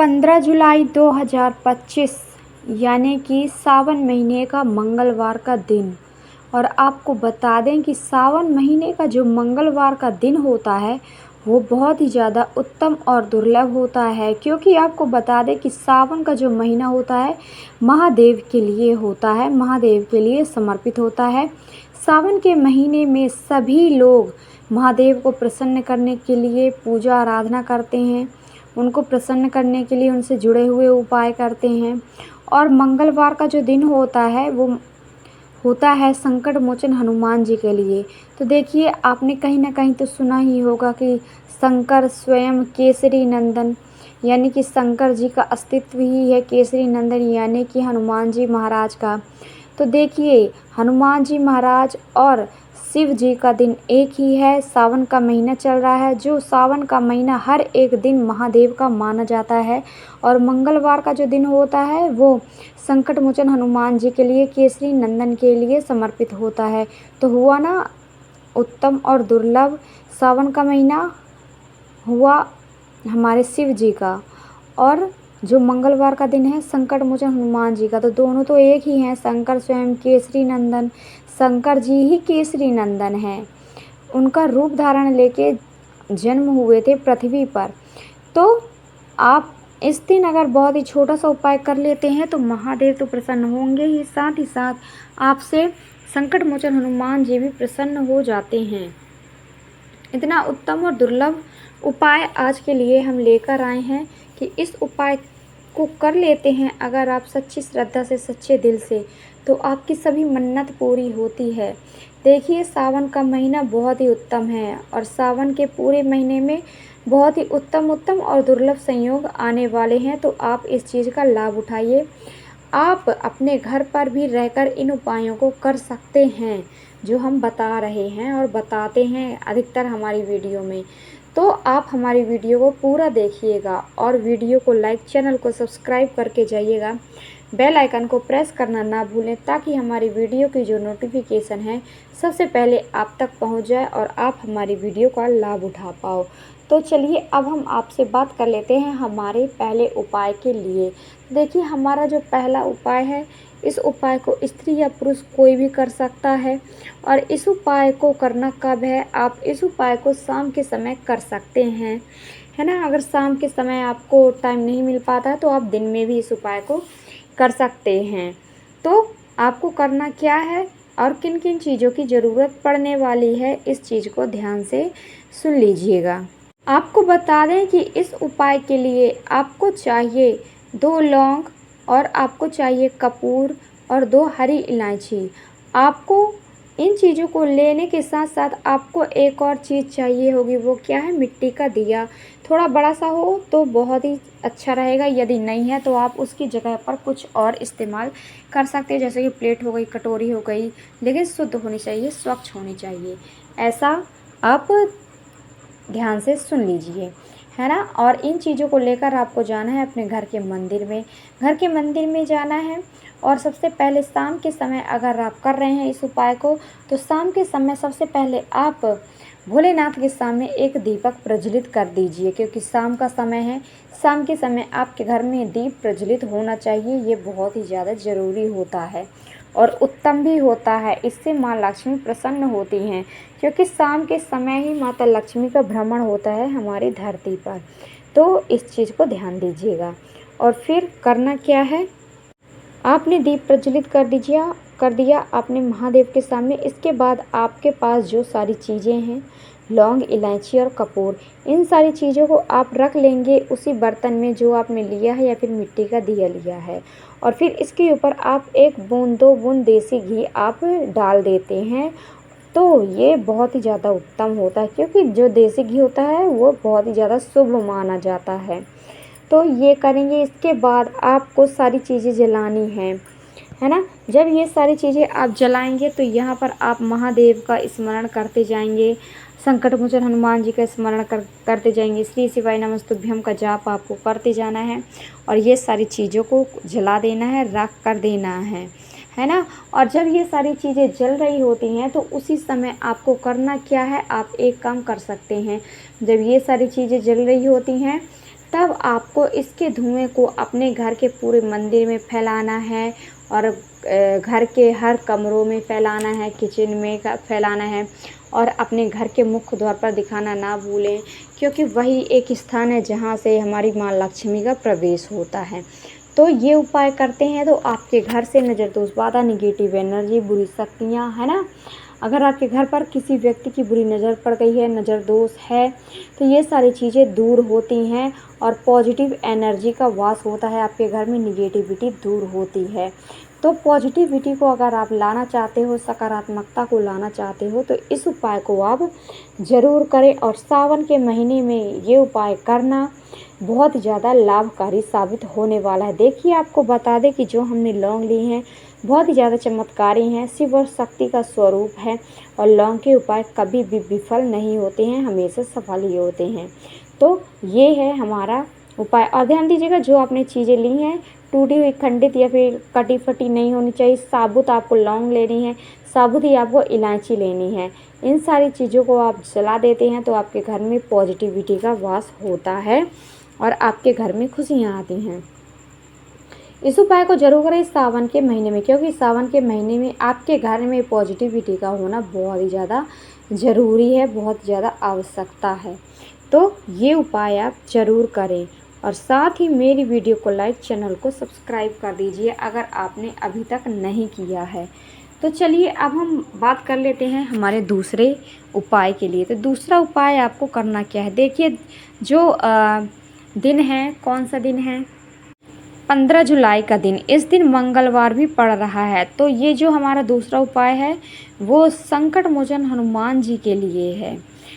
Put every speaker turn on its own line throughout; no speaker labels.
15 जुलाई 2025 यानी कि सावन महीने का मंगलवार का दिन। और आपको बता दें कि सावन महीने का जो मंगलवार का दिन होता है वो बहुत ही ज़्यादा उत्तम और दुर्लभ होता है, क्योंकि आपको बता दें कि सावन का जो महीना होता है महादेव के लिए होता है, महादेव के लिए समर्पित होता है। सावन के महीने में सभी लोग महादेव को प्रसन्न करने के लिए पूजा आराधना करते हैं, उनको प्रसन्न करने के लिए उनसे जुड़े हुए उपाय करते हैं। और मंगलवार का जो दिन होता है वो होता है संकट मोचन हनुमान जी के लिए। तो देखिए, आपने कहीं ना कहीं तो सुना ही होगा कि शंकर स्वयं केसरी नंदन, यानी कि शंकर जी का अस्तित्व ही है केसरी नंदन, यानी कि हनुमान जी महाराज का। तो देखिए, हनुमान जी महाराज और शिव जी का दिन एक ही है। सावन का महीना चल रहा है, जो सावन का महीना हर एक दिन महादेव का माना जाता है। और मंगलवार का जो दिन होता है वो संकट मोचन हनुमान जी के लिए, केसरी नंदन के लिए समर्पित होता है। तो हुआ ना उत्तम और दुर्लभ, सावन का महीना हुआ हमारे शिव जी का, और जो मंगलवार का दिन है संकट मोचन हनुमान जी का। तो दोनों तो एक ही हैं, शंकर स्वयं केसरी नंदन, शंकर जी ही केसरी नंदन हैं। उनका रूप धारण लेके जन्म हुए थे पृथ्वी पर। तो आप इस दिन अगर बहुत ही छोटा सा उपाय कर लेते हैं तो महादेव तो प्रसन्न होंगे ही साथ आपसे संकट मोचन हनुमान जी भी प्रसन्न हो जाते हैं। इतना उत्तम और दुर्लभ उपाय आज के लिए हम लेकर आए हैं कि इस उपाय को कर लेते हैं अगर आप सच्ची श्रद्धा से, सच्चे दिल से, तो आपकी सभी मन्नत पूरी होती है। देखिए, सावन का महीना बहुत ही उत्तम है और सावन के पूरे महीने में बहुत ही उत्तम और दुर्लभ संयोग आने वाले हैं। तो आप इस चीज़ का लाभ उठाइए। आप अपने घर पर भी रहकर इन उपायों को कर सकते हैं जो हम बता रहे हैं और बताते हैं अधिकतर हमारी वीडियो में। तो आप हमारी वीडियो को पूरा देखिएगा और वीडियो को लाइक, चैनल को सब्सक्राइब करके जाइएगा। बेल आइकन को प्रेस करना ना भूलें ताकि हमारी वीडियो की जो नोटिफिकेशन है सबसे पहले आप तक पहुंच जाए और आप हमारी वीडियो का लाभ उठा पाओ। तो चलिए, अब हम आपसे बात कर लेते हैं हमारे पहले उपाय के लिए। देखिए, हमारा जो पहला उपाय है, इस उपाय को स्त्री या पुरुष कोई भी कर सकता है। और इस उपाय को करना कब है? आप इस उपाय को शाम के समय कर सकते हैं, है ना। अगर शाम के समय आपको टाइम नहीं मिल पाता है तो आप दिन में भी इस उपाय को कर सकते हैं। तो आपको करना क्या है और किन किन चीज़ों की ज़रूरत पड़ने वाली है, इस चीज़ को ध्यान से सुन लीजिएगा। आपको बता दें कि इस उपाय के लिए आपको चाहिए 2 लौंग और आपको चाहिए कपूर और 2 हरी इलायची। आपको इन चीज़ों को लेने के साथ साथ आपको एक और चीज़ चाहिए होगी, वो क्या है? मिट्टी का दिया। थोड़ा बड़ा सा हो तो बहुत ही अच्छा रहेगा, यदि नहीं है तो आप उसकी जगह पर कुछ और इस्तेमाल कर सकते हैं, जैसे कि प्लेट हो गई, कटोरी हो गई, लेकिन शुद्ध होनी चाहिए, स्वच्छ होनी चाहिए। ऐसा आप ध्यान से सुन लीजिए, है ना। और इन चीज़ों को लेकर आपको जाना है अपने घर के मंदिर में, जाना है। और सबसे पहले शाम के समय अगर आप कर रहे हैं इस उपाय को, तो शाम के समय सबसे पहले आप भोलेनाथ के सामने एक दीपक प्रज्वलित कर दीजिए, क्योंकि शाम का समय है। शाम के समय आपके घर में दीप प्रज्वलित होना चाहिए, ये बहुत ही ज़्यादा ज़रूरी होता है और उत्तम भी होता है। इससे माँ लक्ष्मी प्रसन्न होती हैं, क्योंकि शाम के समय ही माता लक्ष्मी का भ्रमण होता है हमारी धरती पर। तो इस चीज़ को ध्यान दीजिएगा। और फिर करना क्या है? आपने दीप प्रज्वलित कर दिया आपने महादेव के सामने। इसके बाद आपके पास जो सारी चीज़ें हैं, लौंग, इलायची और कपूर, इन सारी चीज़ों को आप रख लेंगे उसी बर्तन में जो आपने लिया है या फिर मिट्टी का दिया लिया है। और फिर इसके ऊपर आप 1 बूंद 2 बूंद देसी घी आप डाल देते हैं। तो ये बहुत ही ज़्यादा उत्तम होता है, क्योंकि जो देसी घी होता है वो बहुत ही ज़्यादा शुभ माना जाता है। तो ये करेंगे। इसके बाद आपको सारी चीज़ें जलानी है ना। जब ये सारी चीज़ें आप जलाएंगे तो यहाँ पर आप महादेव का स्मरण करते जाएंगे, संकट मोचन हनुमान जी का स्मरण करते जाएंगे, श्री शिवाय नमस्तुभ्यम का जाप आपको करते जाना है और ये सारी चीज़ों को जला देना है, रख कर देना है ना। और जब ये सारी चीज़ें जल रही होती हैं तो उसी समय आपको करना क्या है? आप एक काम कर सकते हैं। जब ये सारी चीज़ें जल रही होती हैं तब आपको इसके धुएं को अपने घर के पूरे मंदिर में फैलाना है और घर के हर कमरों में फैलाना है, किचन में फैलाना है और अपने घर के मुख्य द्वार पर दिखाना ना भूलें, क्योंकि वही एक स्थान है जहाँ से हमारी माँ लक्ष्मी का प्रवेश होता है। तो ये उपाय करते हैं तो आपके घर से नज़र दोष बाधा, निगेटिव एनर्जी, बुरी शक्तियाँ, है ना, अगर आपके घर पर किसी व्यक्ति की बुरी नज़र पड़ गई है, नज़र दोष है, तो ये सारी चीज़ें दूर होती हैं और पॉजिटिव एनर्जी का वास होता है आपके घर में, निगेटिविटी दूर होती है। तो पॉजिटिविटी को अगर आप लाना चाहते हो, सकारात्मकता को लाना चाहते हो, तो इस उपाय को आप ज़रूर करें और सावन के महीने में ये उपाय करना बहुत ज़्यादा लाभकारी साबित होने वाला है। देखिए, आपको बता दें कि जो हमने लौंग ली हैं बहुत ही ज़्यादा चमत्कारी हैं, शिव और शक्ति का स्वरूप है और लौंग के उपाय कभी भी विफल नहीं होते हैं, हमेशा सफल ही होते हैं। तो ये है हमारा उपाय। और ध्यान दीजिएगा, जो आपने चीज़ें ली हैं टूटी हुई, खंडित या फिर कटी फटी नहीं होनी चाहिए। साबुत आपको लौंग लेनी है, साबुत ही आपको इलायची लेनी है। इन सारी चीज़ों को आप जला देते हैं तो आपके घर में पॉजिटिविटी का वास होता है और आपके घर में खुशियाँ आती हैं। इस उपाय को जरूर करें सावन के महीने में, क्योंकि सावन के महीने में आपके घर में पॉजिटिविटी का होना बहुत ही ज़्यादा ज़रूरी है, बहुत ज़्यादा आवश्यकता है। तो ये उपाय आप ज़रूर करें और साथ ही मेरी वीडियो को लाइक, चैनल को सब्सक्राइब कर दीजिए अगर आपने अभी तक नहीं किया है। तो चलिए अब हम बात कर लेते हैं हमारे दूसरे उपाय के लिए। तो दूसरा उपाय आपको करना क्या है, देखिए जो दिन है, कौन सा दिन है, 15 जुलाई का दिन। इस दिन मंगलवार भी पड़ रहा है। तो ये जो हमारा दूसरा उपाय है वो संकट मोचन हनुमान जी के लिए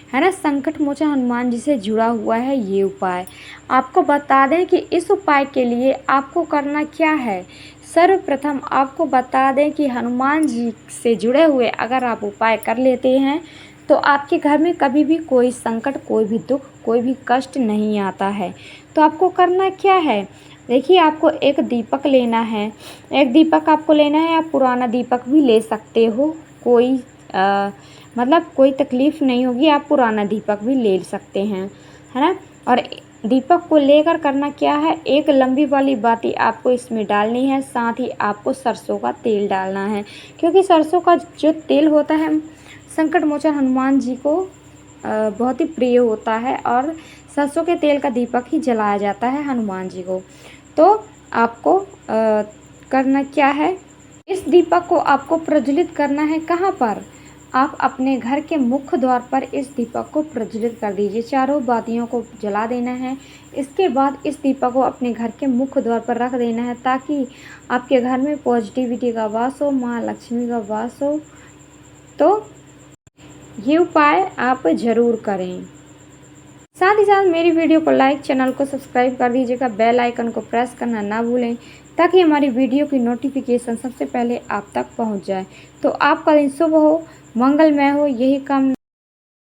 है ना, संकट मोचन हनुमान जी से जुड़ा हुआ है ये उपाय। आपको बता दें कि इस उपाय के लिए आपको करना क्या है। सर्वप्रथम आपको बता दें कि हनुमान जी से जुड़े हुए अगर आप उपाय कर लेते हैं तो आपके घर में कभी भी कोई संकट, कोई भी दुख, कोई भी कष्ट नहीं आता है। तो आपको करना क्या है, देखिए, आपको एक दीपक लेना है। एक दीपक आपको लेना है, आप पुराना दीपक भी ले सकते हो, कोई मतलब कोई तकलीफ़ नहीं होगी, आप पुराना दीपक भी ले सकते हैं, है ना। और दीपक को लेकर करना क्या है, एक लंबी वाली बाती आपको इसमें डालनी है, साथ ही आपको सरसों का तेल डालना है, क्योंकि सरसों का जो तेल होता है संकट मोचन हनुमान जी को बहुत ही प्रिय होता है और सरसों के तेल का दीपक ही जलाया जाता है हनुमान जी को। तो आपको करना क्या है, इस दीपक को आपको प्रज्वलित करना है। कहाँ पर, आप अपने घर के मुख्य द्वार पर इस दीपक को प्रज्वलित कर दीजिए, चारों बातियों को जला देना है। इसके बाद इस दीपक को अपने घर के मुख्य द्वार पर रख देना है ताकि आपके घर में पॉजिटिविटी का वास हो, माँ लक्ष्मी का वास हो। तो ये उपाय आप ज़रूर करें। साथ ही साथ मेरी वीडियो को लाइक, चैनल को सब्सक्राइब कर दीजिएगा, बेल आइकन को प्रेस करना ना भूलें ताकि हमारी वीडियो की नोटिफिकेशन सबसे पहले आप तक पहुंच जाए। तो आपका दिन शुभ हो, मंगलमय हो, यही कामना।